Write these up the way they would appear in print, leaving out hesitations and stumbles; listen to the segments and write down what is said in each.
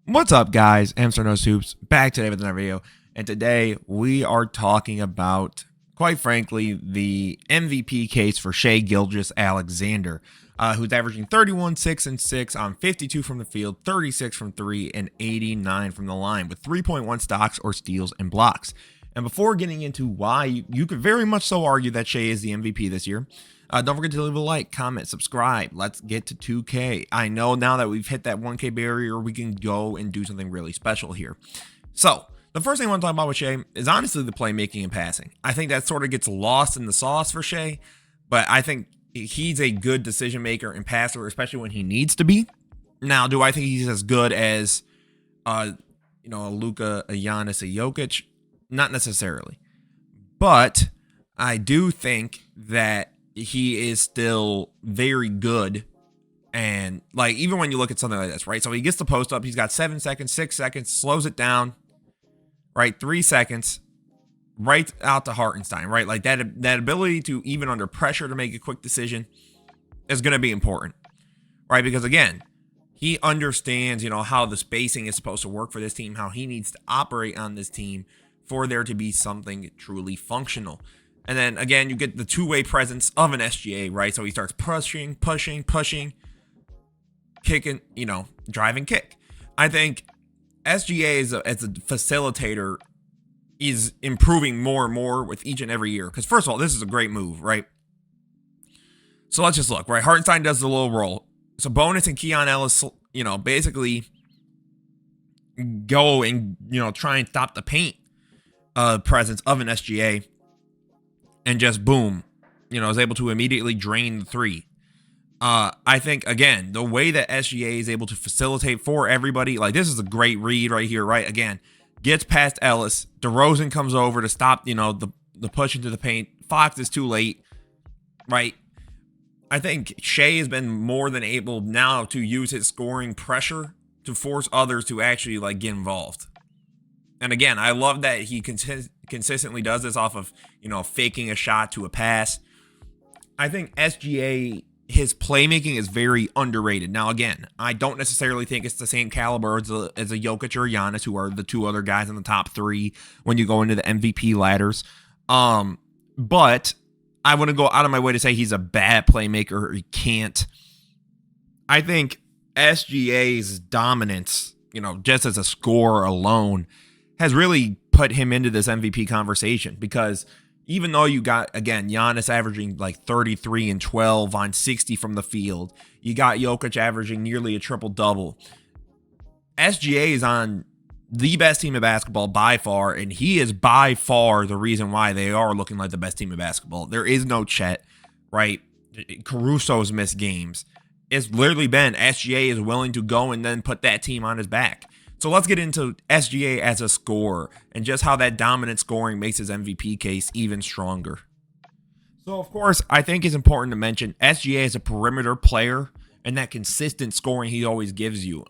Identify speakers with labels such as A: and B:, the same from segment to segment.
A: What's up, guys? Hamster Nose Hoops back today with another video, and today we are talking about, quite frankly, the MVP case for Shai Gilgeous Alexander, who's averaging 31, 6, and 6 on 52 from the field, 36 from 3, and 89 from the line, with 3.1 stocks or steals and blocks. And before getting into why you could very much so argue that Shai is the MVP this year, don't forget to leave a like, comment, subscribe. Let's get to 2K. I know now that we've hit that 1K barrier, we can go and do something really special here. So, the first thing I want to talk about with Shai is honestly the playmaking and passing. I think that sort of gets lost in the sauce for Shai, but I think he's a good decision maker and passer, especially when he needs to be. Now, do I think he's as good as, a Luka, a Giannis, a Jokic? Not necessarily. But I do think that he is still very good. And like, even when you look at something like this, right? So he gets the post up, he's got 7 seconds, 6 seconds, slows it down, right? 3 seconds, right out to Hartenstein, right? Like that ability to, even under pressure, to make a quick decision is going to be important, right? Because again, he understands, how the spacing is supposed to work for this team, how he needs to operate on this team for there to be something truly functional. And then again, you get the two-way presence of an SGA, right? So he starts pushing, kicking, drive and kick. I think SGA as a facilitator is improving more and more with each and every year. Because first of all, this is a great move, right? So let's just look, right? Hartenstein does the little roll. So Bonus and Keon Ellis, basically go and, try and stop the paint presence of an SGA. And just boom, is able to immediately drain the three. I think, again, the way that SGA is able to facilitate for everybody, like this is a great read right here, right? Again, gets past Ellis. DeRozan comes over to stop, the push into the paint. Fox is too late, right? I think Shai has been more than able now to use his scoring pressure to force others to actually get involved. And again, I love that he consistently does this off of, faking a shot to a pass. I think SGA, his playmaking is very underrated. Now, again, I don't necessarily think it's the same caliber as a Jokic or Giannis, who are the two other guys in the top three when you go into the MVP ladders. But I wouldn't go out of my way to say he's a bad playmaker or he can't. I think SGA's dominance, just as a scorer alone, has really put him into this MVP conversation, because even though you got, again, Giannis averaging 33 and 12 on 60 from the field, you got Jokic averaging nearly a triple-double. SGA is on the best team of basketball by far, and he is by far the reason why they are looking like the best team of basketball. There is no Chet, right? Caruso's missed games. It's literally been SGA is willing to go and then put that team on his back. So let's get into SGA as a scorer and just how that dominant scoring makes his MVP case even stronger. So, of course, I think it's important to mention SGA is a perimeter player, and that consistent scoring he always gives you.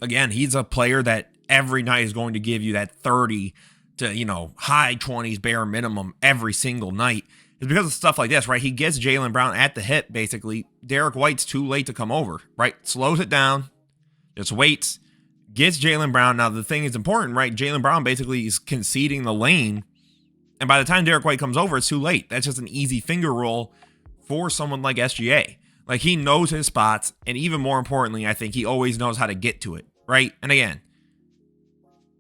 A: Again, he's a player that every night is going to give you that 30 to, high 20s bare minimum every single night. It's because of stuff like this, right? He gets Jaylen Brown at the hip, basically. Derek White's too late to come over, right? Slows it down, just waits. Gets Jaylen Brown. Now, the thing is important, right? Jaylen Brown basically is conceding the lane. And by the time Derek White comes over, it's too late. That's just an easy finger roll for someone like SGA. He knows his spots. And even more importantly, I think he always knows how to get to it, right? And again,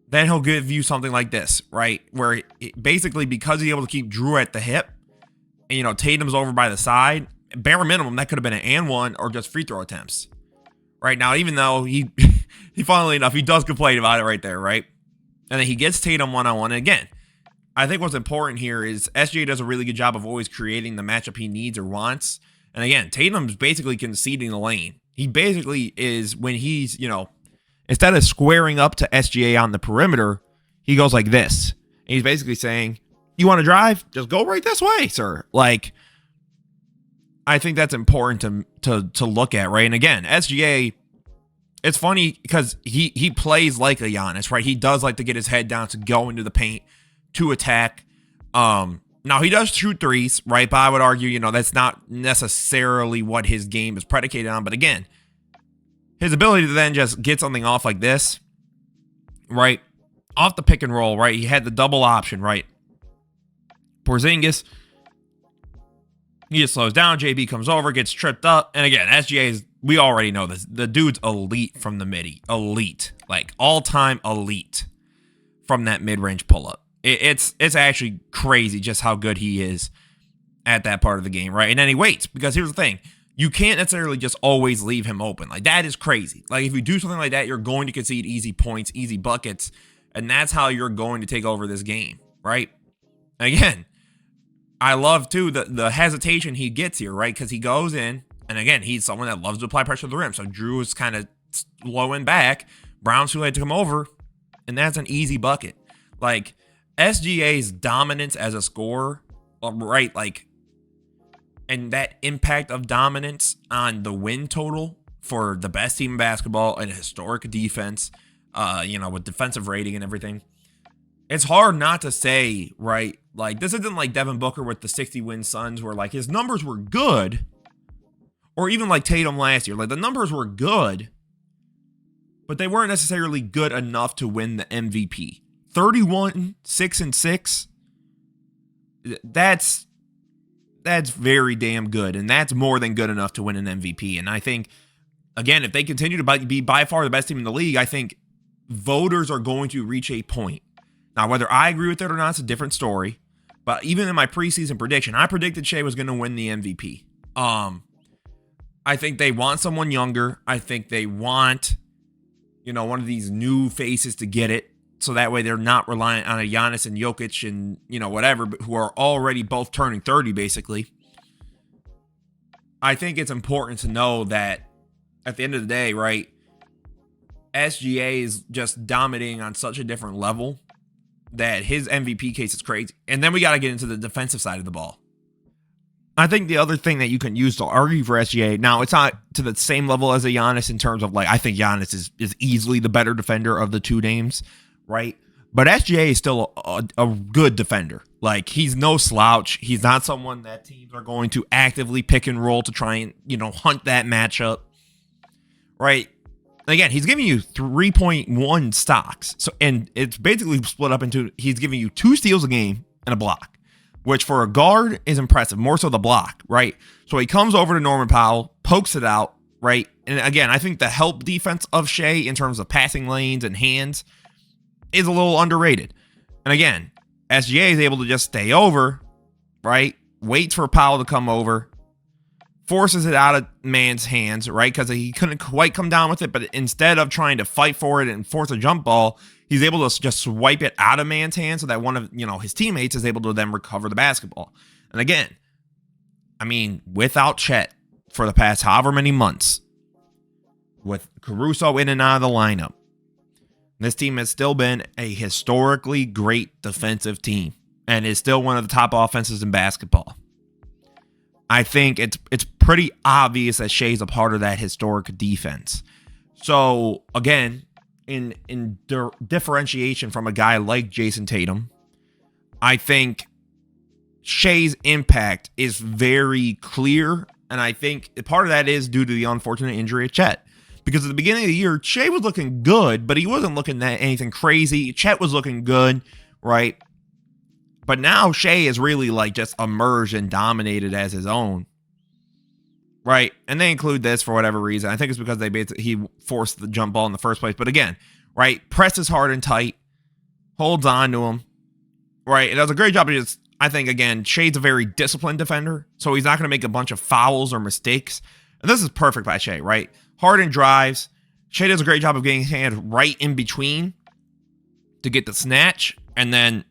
A: then he'll give you something like this, right? Where basically, because he's able to keep Drew at the hip, and, Tatum's over by the side, bare minimum, that could have been an and one or just free throw attempts. Right now, even though he funnily enough, he does complain about it right there, right? And then he gets Tatum one-on-one. And again, I think what's important here is SGA does a really good job of always creating the matchup he needs or wants. And again, Tatum's basically conceding the lane. He basically is, when he's, instead of squaring up to SGA on the perimeter, he goes like this. And he's basically saying, you want to drive? Just go right this way, sir. I think that's important to look at, right? And again, SGA, it's funny because he plays like a Giannis, right? He does like to get his head down to go into the paint, to attack. Now, he does shoot threes, right? But I would argue, that's not necessarily what his game is predicated on. But again, his ability to then just get something off like this right? Off the pick and roll, right? He had the double option, right? Porzingis, he just slows down. JB comes over, gets tripped up. And again, SGA is, we already know this. The dude's elite from the midi. Elite. Like all-time elite from that mid-range pull-up. It's actually crazy just how good he is at that part of the game, right? And then he waits, because here's the thing. You can't necessarily just always leave him open. Like, that is crazy. Like, if you do something like that, you're going to concede easy points, easy buckets, and that's how you're going to take over this game, right? Again, I love, too, the hesitation he gets here, right? Because he goes in, and again, he's someone that loves to apply pressure to the rim. So Drew is kind of slowing back. Brown's too late to come over, and that's an easy bucket. Like, SGA's dominance as a scorer, right? Like, and that impact of dominance on the win total for the best team in basketball and historic defense, with defensive rating and everything. It's hard not to say, right? Like, this isn't like Devin Booker with the 60-win Suns where, like, his numbers were good. Or even like Tatum last year. Like, the numbers were good, but they weren't necessarily good enough to win the MVP. 31, 6-6. That's very damn good. And that's more than good enough to win an MVP. And I think, again, if they continue to be by far the best team in the league, I think voters are going to reach a point. Now, whether I agree with it or not, it's a different story. But even in my preseason prediction, I predicted Shai was going to win the MVP. I think they want someone younger. I think they want, one of these new faces to get it. So that way they're not reliant on a Giannis and Jokic and, whatever, but who are already both turning 30, basically. I think it's important to know that at the end of the day, right, SGA is just dominating on such a different level that his MVP case is crazy. And then we got to get into the defensive side of the ball. I think the other thing that you can use to argue for SGA, now it's not to the same level as a Giannis in terms of, like, I think Giannis is easily the better defender of the two names, right? But SGA is still a good defender. Like, he's no slouch. He's not someone that teams are going to actively pick and roll to try and, hunt that matchup, right? Again, he's giving you 3.1 stocks. And it's basically split up into, he's giving you 2 steals a game and a block, which for a guard is impressive, more so the block, right? So he comes over to Norman Powell, pokes it out, right? And again, I think the help defense of Shai in terms of passing lanes and hands is a little underrated. And again, SGA is able to just stay over, right? Waits for Powell to come over, forces it out of man's hands, right? Because he couldn't quite come down with it, but instead of trying to fight for it and force a jump ball, he's able to just swipe it out of man's hands so that one of, his teammates is able to then recover the basketball. And again, I mean, without Chet for the past however many months, with Caruso in and out of the lineup, this team has still been a historically great defensive team and is still one of the top offenses in basketball. I think it's pretty obvious that Shai's a part of that historic defense. So, again, in differentiation from a guy like Jason Tatum, I think Shai's impact is very clear, and I think part of that is due to the unfortunate injury of Chet. Because at the beginning of the year, Shai was looking good, but he wasn't looking at anything crazy. Chet was looking good, right? But now Shai is really like just emerged and dominated as his own, right? And they include this for whatever reason. I think it's because he forced the jump ball in the first place. But again, right, presses hard and tight, holds on to him, right? It does a great job of just, I think, again, Shai's a very disciplined defender, so he's not going to make a bunch of fouls or mistakes. And this is perfect by Shai, right? Harden drives. Shai does a great job of getting his hand right in between to get the snatch, and then,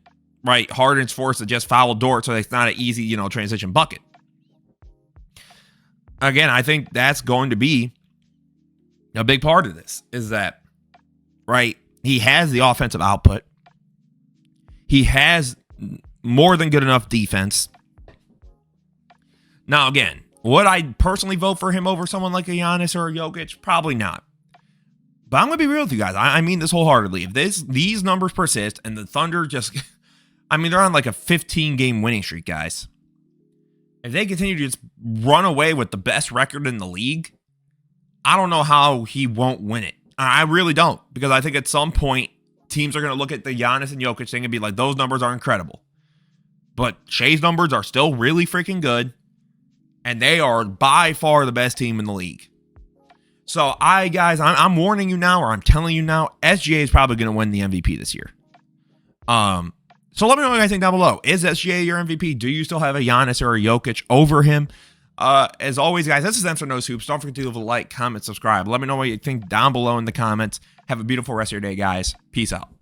A: right, Harden's forced to just foul Dort, so it's not an easy, transition bucket. Again, I think that's going to be a big part of this, is that, right, he has the offensive output. He has more than good enough defense. Now, again, would I personally vote for him over someone like a Giannis or a Jokic? Probably not. But I'm going to be real with you guys. I mean this wholeheartedly. If these numbers persist and the Thunder just, I mean, they're on like a 15-game winning streak, guys. If they continue to just run away with the best record in the league, I don't know how he won't win it. I really don't. Because I think at some point, teams are going to look at the Giannis and Jokic thing and be like, those numbers are incredible. But Shai's numbers are still really freaking good. And they are by far the best team in the league. So guys, I'm warning you now, or I'm telling you now, SGA is probably going to win the MVP this year. So let me know what you guys think down below. Is SGA your MVP? Do you still have a Giannis or a Jokic over him? As always, guys, this is Emster Knows Hoops. Don't forget to leave a like, comment, subscribe. Let me know what you think down below in the comments. Have a beautiful rest of your day, guys. Peace out.